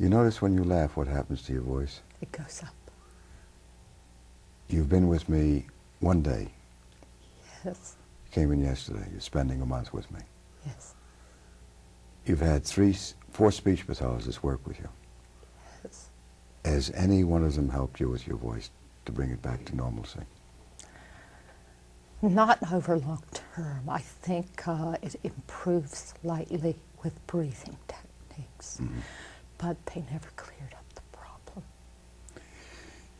You notice when you laugh what happens to your voice? It goes up. You've been with me one day. Yes. You came in yesterday. You're spending a month with me. Yes. You've had 4 speech pathologists work with you. Yes. Has any one of them helped you with your voice to bring it back to normalcy? Not over long term. I think it improves slightly with breathing techniques, but they never cleared up the problem.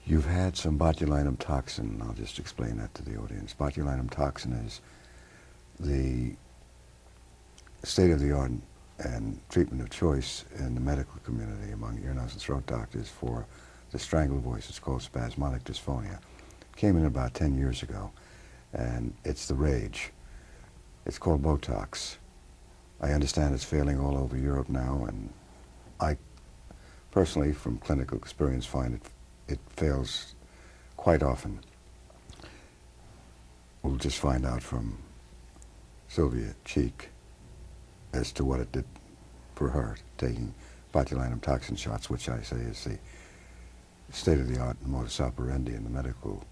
You've had some botulinum toxin. I'll just explain that to the audience. Botulinum toxin is the state-of-the-art and treatment of choice in the medical community among ear, nose, and throat doctors for the strangled voice. It's called spasmodic dysphonia. It came in about 10 years ago, and it's the rage. It's called Botox. I understand it's failing all over Europe now, and I personally, from clinical experience, find it fails quite often. We'll just find out from Sylvia Cheek as to what it did for her, taking botulinum toxin shots, which I say is the state-of-the-art modus operandi in the medical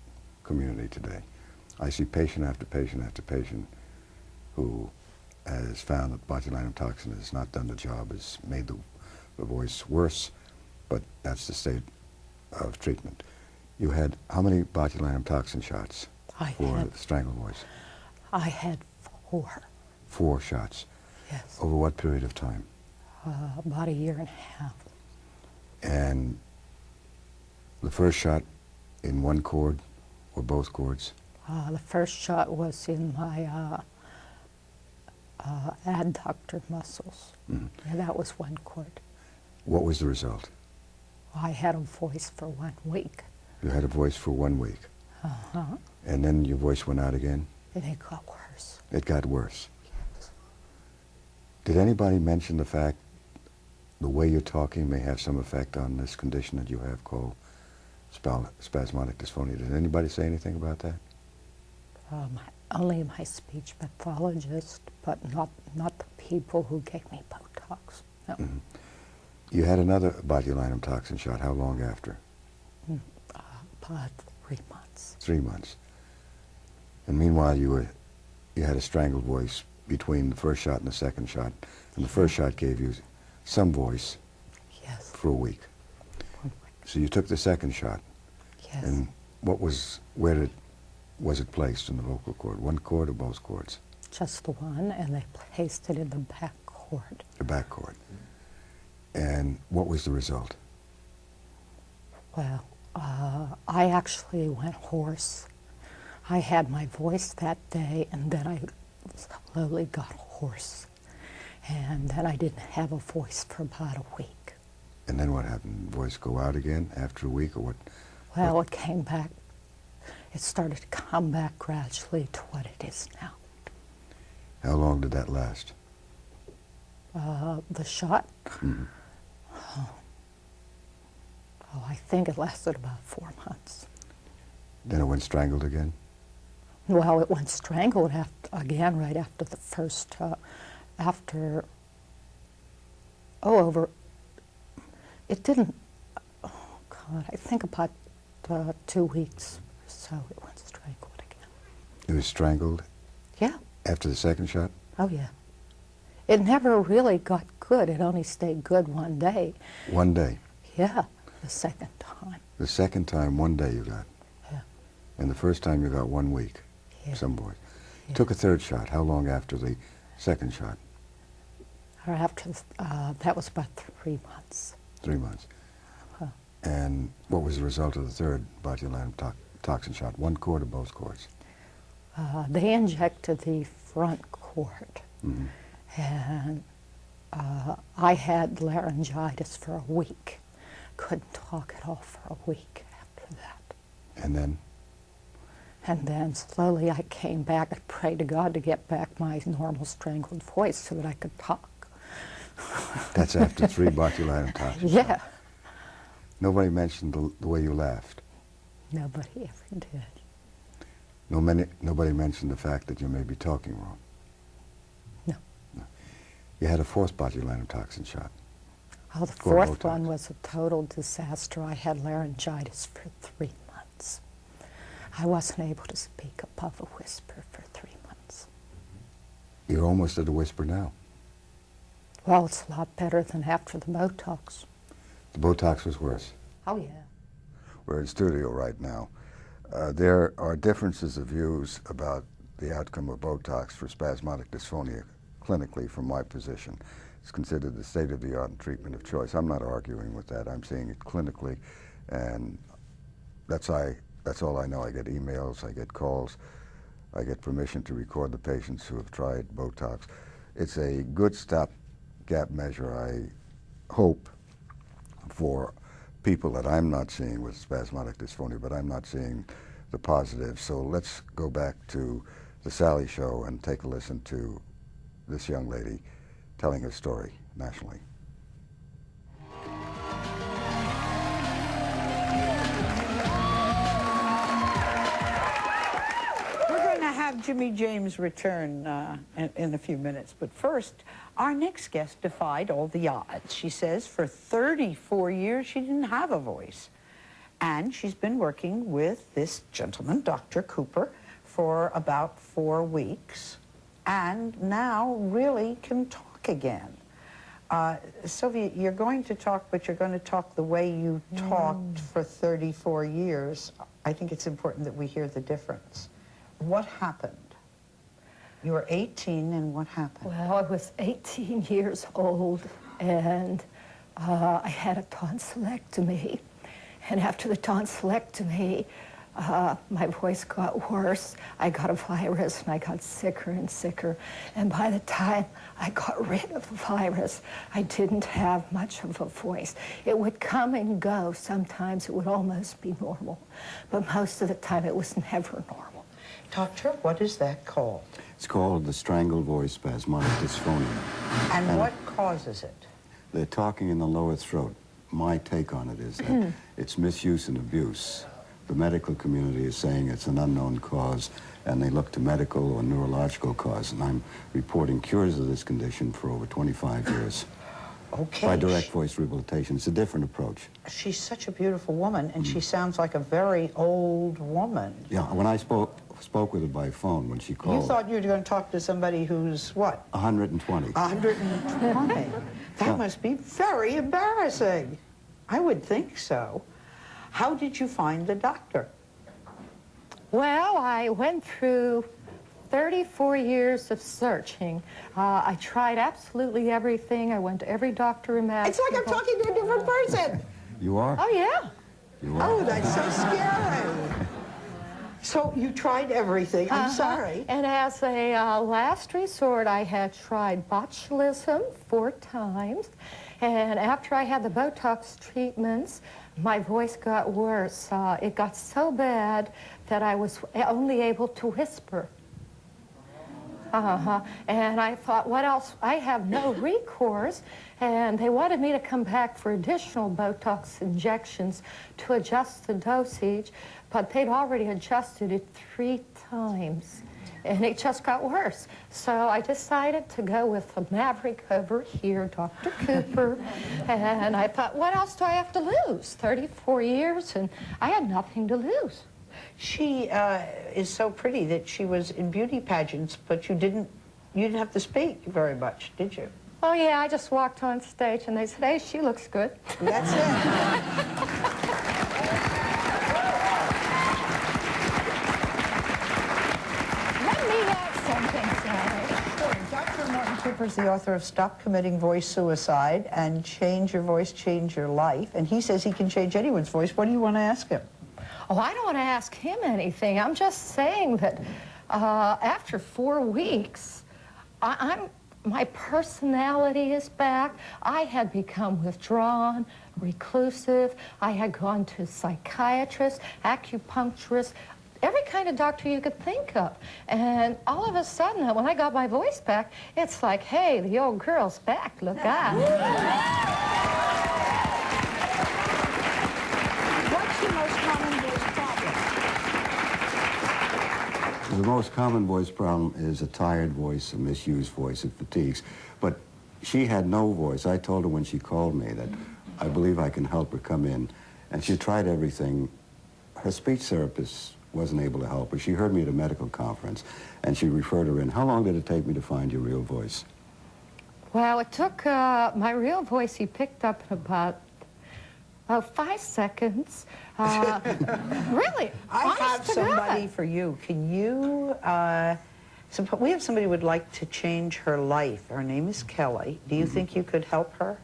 community today. I see patient after patient after patient who has found that botulinum toxin has not done the job, has made the voice worse, but that's the state of treatment. You had how many botulinum toxin shots for the strangled voice? I had 4. 4 shots. Yes. Over what period of time? About a year and a half. And the first shot in one cord or both cords? The first shot was in my adductor muscles. And that was one cord. What was the result? I had a voice for 1 week. You had a voice for 1 week. And then your voice went out again? And it got worse. It got worse. Yes. Did anybody mention the fact the way you're talking may have some effect on this condition that you have called spasmodic dysphonia? Did anybody say anything about that? Only my speech pathologist, but not the people who gave me Botox. No. You had another botulinum toxin shot. How long after? About 3 months. 3 months. And meanwhile, you had a strangled voice between the first shot and the second shot. And the first shot gave you some voice Yes. for a week. So you took the second shot. Yes. And was it placed in the vocal cord? One cord or both cords? Just the one, and they placed it in the back cord. The back cord. And what was the result? Well, I actually went hoarse. I had my voice that day, and then I slowly got hoarse. And then I didn't have a voice for about a week. And then what happened? Voice go out again after a week, or what? Well, it came back. It started to come back gradually to what it is now. How long did that last? The shot? I think it lasted about 4 months. Then it went strangled again? Well, it went strangled again right after the first, it didn't, oh God, I think about 2 weeks or so it went strangled again. It was strangled? Yeah. After the second shot? Oh, yeah. It never really got good. It only stayed good one day. One day? Yeah, the second time. The second time, one day you got? Yeah. And the first time you got 1 week? Yeah. Some voice. Yeah. Took a third shot. How long after the second shot? Or after, that was about 3 months. 3 months. And what was the result of the third botulinum toxin shot? One cord or both cords? They injected the front cord. And I had laryngitis for a week. Couldn't talk at all for a week after that. And then? And then slowly I came back. I prayed to God to get back my normal strangled voice so that I could talk. That's after 3 botulinum toxin Yeah. shots. Nobody mentioned the way you laughed. Nobody ever did. Nobody mentioned the fact that you may be talking wrong. No. You had a 4th botulinum toxin shot. Oh, the for fourth Botox? one was a total disaster. I had laryngitis for 3 months. I wasn't able to speak above a whisper for 3 months. You're almost at a whisper now. Well, it's a lot better than after the Botox. The Botox was worse. Oh, yeah. We're in studio right now. There are differences of views about the outcome of Botox for spasmodic dysphonia clinically from my position. It's considered the state-of-the-art treatment of choice. I'm not arguing with that. I'm seeing it clinically, and that's all I know. I get emails, I get calls, I get permission to record the patients who have tried Botox. It's a good stopgap measure, I hope, for people that I'm not seeing with spasmodic dysphonia, but I'm not seeing the positive. So let's go back to the Sally Show and take a listen to this young lady telling her story nationally. We're going to have Jimmy James return in a few minutes. But first, our next guest defied all the odds. She says for 34 years she didn't have a voice. And she's been working with this gentleman, Dr. Cooper, for about 4 weeks. And now really can talk again. Sylvia, you're going to talk, but you're going to talk the way you talked for 34 years. I think it's important that we hear the difference. What happened? You were 18, and what happened? Well, I was 18 years old, and I had a tonsillectomy. And after the tonsillectomy, my voice got worse. I got a virus, and I got sicker and sicker. And by the time I got rid of the virus, I didn't have much of a voice. It would come and go. Sometimes it would almost be normal. But most of the time, it was never normal. Doctor, what is that called? It's called the strangle voice spasmodic dysphonia. And what causes it? The talking in the lower throat. My take on it is that it's misuse and abuse. The medical community is saying it's an unknown cause, and they look to medical or neurological cause, and I'm reporting cures of this condition for over 25 years. Okay. By direct voice rehabilitation. It's a different approach. She's such a beautiful woman, and she sounds like a very old woman. Yeah, when I spoke with her by phone, when she called... You thought you were going to talk to somebody who's what? 120. 120. That must be very embarrassing. I would think so. How did you find the doctor? Well, I went through 34 years of searching. I tried absolutely everything. I went to every doctor imaginable. It's like I'm talking to a different person. You are? Oh, yeah. You are? Oh, that's so scary. So you tried everything. I'm sorry. And as a last resort, I had tried botulism 4 times. And after I had the Botox treatments, my voice got worse. It got so bad that I was only able to whisper. And I thought, what else? I have no recourse. And they wanted me to come back for additional Botox injections to adjust the dosage, but they'd already adjusted it 3 times. And it just got worse. So I decided to go with the maverick over here, Dr. Cooper. And I thought, what else do I have to lose? 34 years, and I had nothing to lose. She is so pretty that she was in beauty pageants, but you didn't have to speak very much, did you? Oh, yeah, I just walked on stage, and they said, hey, she looks good. That's it. Dr. Morton Cooper is the author of Stop Committing Voice Suicide and Change Your Voice, Change Your Life. And he says he can change anyone's voice. What do you want to ask him? Oh, I don't want to ask him anything. I'm just saying that after 4 weeks, my personality is back. I had become withdrawn, reclusive. I had gone to psychiatrists, acupuncturists, every kind of doctor you could think of. And all of a sudden, when I got my voice back, it's like, hey, the old girl's back, look out. What's your most common voice problem? The most common voice problem is a tired voice, a misused voice, it fatigues. But she had no voice. I told her when she called me that I believe I can help her come in. And she tried everything. Her speech therapist wasn't able to help her. She heard me at a medical conference, and she referred her in. How long did it take me to find your real voice? Well, it took my real voice, he picked up in about 5 seconds. Really, I have honest to somebody God. for you. Can you, we have somebody who would like to change her life. Her name is Kelly. Do you think you could help her?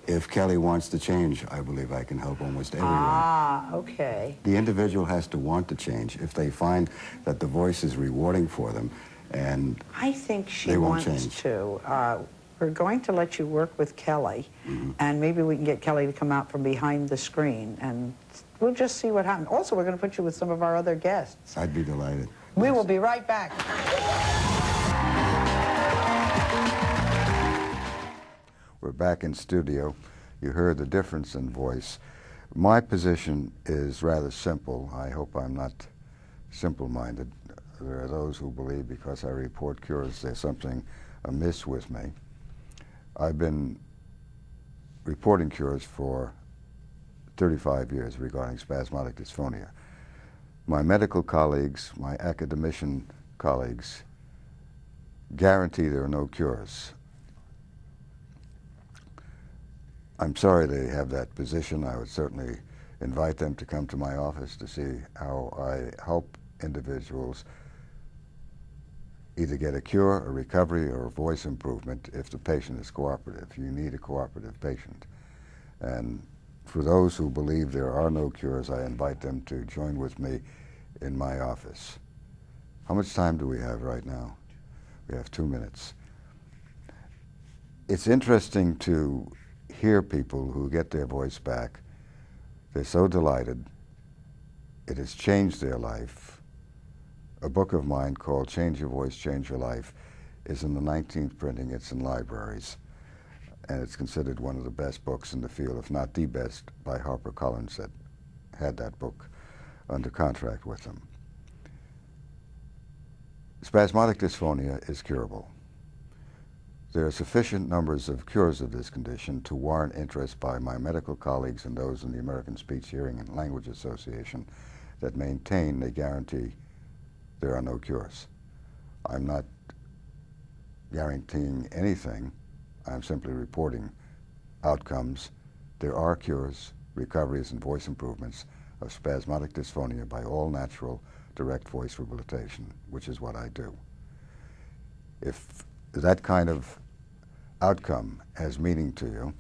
If Kelly wants to change, I believe I can help almost everyone. Ah, okay. The individual has to want to change. If they find that the voice is rewarding for them, and I think she they won't wants change. to. We're going to let you work with Kelly, and maybe we can get Kelly to come out from behind the screen, and we'll just see what happens. Also, we're going to put you with some of our other guests. I'd be delighted. We will be right back. We're back in studio. You heard the difference in voice. My position is rather simple. I hope I'm not simple-minded. There are those who believe because I report cures there's something amiss with me. I've been reporting cures for 35 years regarding spasmodic dysphonia. My medical colleagues, my academician colleagues, guarantee there are no cures. I'm sorry they have that position. I would certainly invite them to come to my office to see how I help individuals either get a cure, a recovery, or a voice improvement if the patient is cooperative. You need a cooperative patient. And for those who believe there are no cures, I invite them to join with me in my office. How much time do we have right now? We have 2 minutes. It's interesting to hear people who get their voice back. They're so delighted. It has changed their life. A book of mine called Change Your Voice, Change Your Life is in the 19th printing. It's in libraries. And it's considered one of the best books in the field, if not the best, by HarperCollins that had that book under contract with them. Spasmodic dysphonia is curable. There are sufficient numbers of cures of this condition to warrant interest by my medical colleagues and those in the American Speech, Hearing, and Language Association that maintain they guarantee there are no cures. I'm not guaranteeing anything. I'm simply reporting outcomes. There are cures, recoveries, and voice improvements of spasmodic dysphonia by all natural direct voice rehabilitation, which is what I do. If that kind of outcome has meaning to you,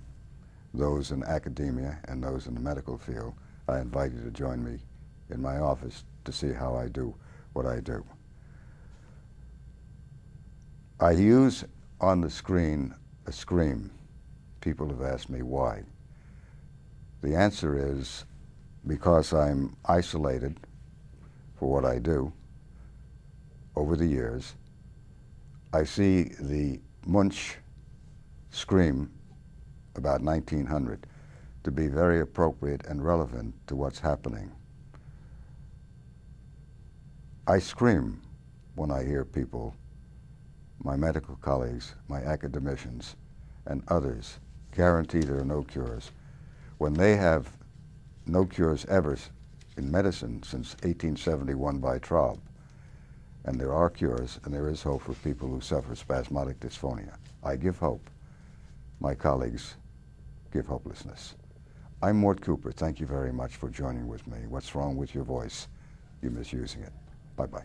those in academia and those in the medical field, I invite you to join me in my office to see how I do what I do. I use on the screen a scream. People have asked me why. The answer is because I'm isolated for what I do over the years. I see the Munch scream about 1900 to be very appropriate and relevant to what's happening. I scream when I hear people, my medical colleagues, my academicians, and others guarantee there are no cures. When they have no cures ever in medicine since 1871 by Traub, and there are cures and there is hope for people who suffer spasmodic dysphonia. I give hope. My colleagues give hopelessness. I'm Mort Cooper. Thank you very much for joining with me. What's wrong with your voice? You're misusing it. Bye-bye.